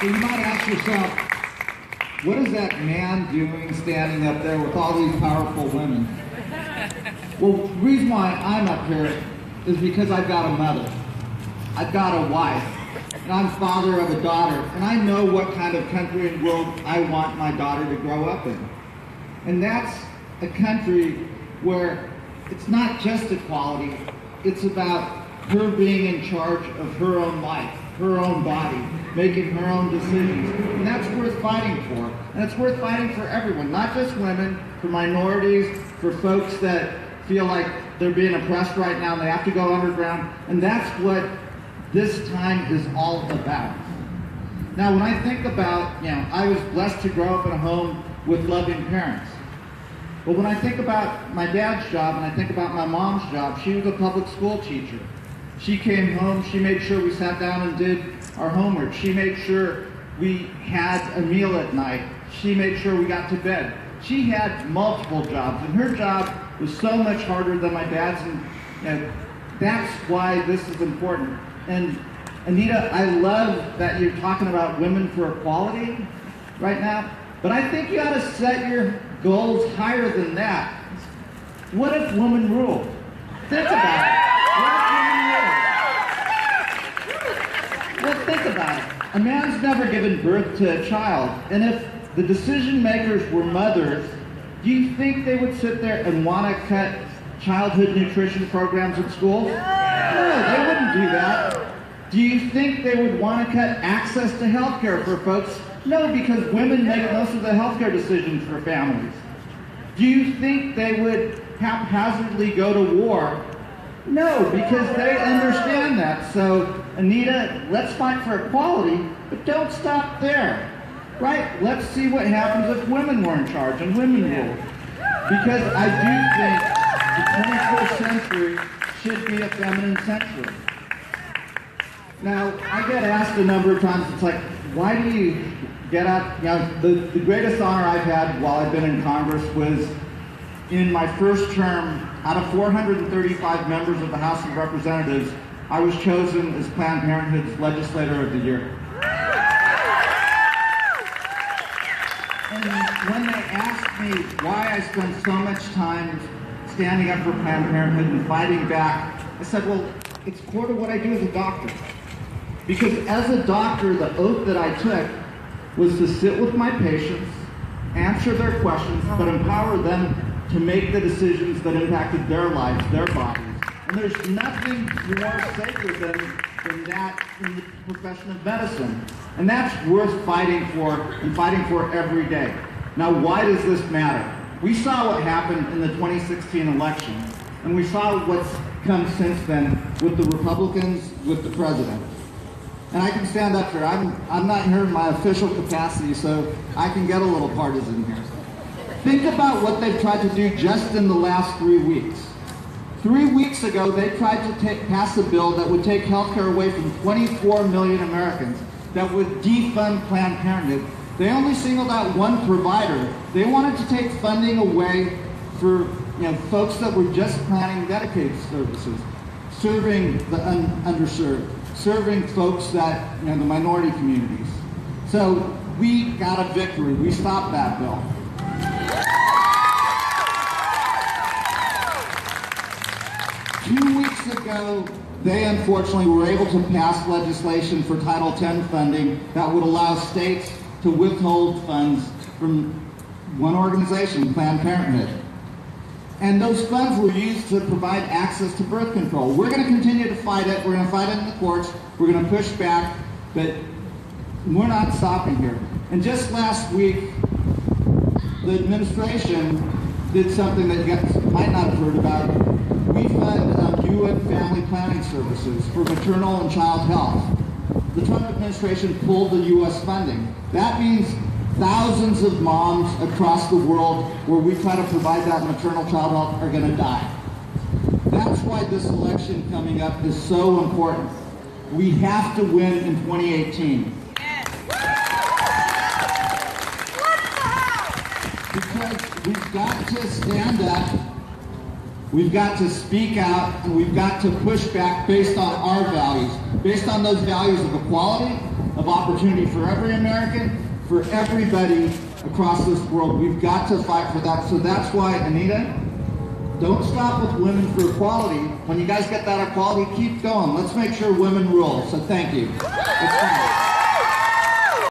So you might ask yourself, what is that man doing standing up there with all these powerful women? Well, the reason why I'm up here is because I've got a mother. I've got a wife. And I'm father of a daughter. And I know what kind of country and world I want my daughter to grow up in. And that's a country where it's not just equality. It's about her being in charge of her own life, her own body, making her own decisions. And that's worth fighting for. And it's worth fighting for everyone, not just women, for minorities, for folks that feel like they're being oppressed right now and they have to go underground. And that's what this time is all about. Now, when I think about, I was blessed to grow up in a home with loving parents. But when I think about my dad's job and I think about my mom's job, she was a public school teacher. She came home, she made sure we sat down and did our homework. She made sure we had a meal at night. She made sure we got to bed. She had multiple jobs, and her job was so much harder than my dad's, and that's why this is important. And Anita, I love that you're talking about women for equality right now, but I think you ought to set your goals higher than that. What if women ruled? Think about it. Well, think about it. A man's never given birth to a child, and if the decision makers were mothers, do you think they would sit there and want to cut childhood nutrition programs in schools? No, they wouldn't do that. Do you think they would want to cut access to health care for folks? No, because women make most of the health care decisions for families. Do you think they would haphazardly go to war? No, because they understand that. So, Anita, let's fight for equality, but don't stop there, right? Let's see what happens if women were in charge and women ruled. Because I do think the 21st century should be a feminine century. Now, I get asked a number of times, it's like, why do you get up? The greatest honor I've had while I've been in Congress was in my first term, out of 435 members of the House of Representatives, I was chosen as Planned Parenthood's Legislator of the Year. And when they asked me why I spend so much time standing up for Planned Parenthood and fighting back, I said, well, it's core to what I do as a doctor. Because as a doctor, the oath that I took was to sit with my patients, answer their questions, but empower them to make the decisions that impacted their lives, their bodies. And there's nothing more sacred than that in the profession of medicine. And that's worth fighting for and fighting for every day. Now, why does this matter? We saw what happened in the 2016 election, and we saw what's come since then with the Republicans, with the president. And I can stand up here. I'm not here in my official capacity, so I can get a little partisan here. Think about what they've tried to do just in the last 3 weeks. 3 weeks ago, they tried to pass a bill that would take health care away from 24 million Americans, that would defund Planned Parenthood. They only singled out one provider. They wanted to take funding away for folks that were just planning Medicaid services, serving the underserved, serving folks that, the minority communities. So we got a victory. We stopped that bill. 2 weeks ago, they unfortunately were able to pass legislation for Title X funding that would allow states to withhold funds from one organization, Planned Parenthood. And those funds were used to provide access to birth control. We're going to continue to fight it. We're going to fight it in the courts. We're going to push back, but we're not stopping here. And just last week, the administration did something that you guys might not have heard about. We fund UN family planning services for maternal and child health. The Trump administration pulled the U.S. funding. That means thousands of moms across the world where we try to provide that maternal child health are going to die. That's why this election coming up is so important. We have to win in 2018. Because we've got to stand up, we've got to speak out, and we've got to push back based on our values, based on those values of equality, of opportunity for every American, for everybody across this world. We've got to fight for that. So that's why, Anita, don't stop with women for equality. When you guys get that equality, keep going. Let's make sure women rule. So thank you. It's fine.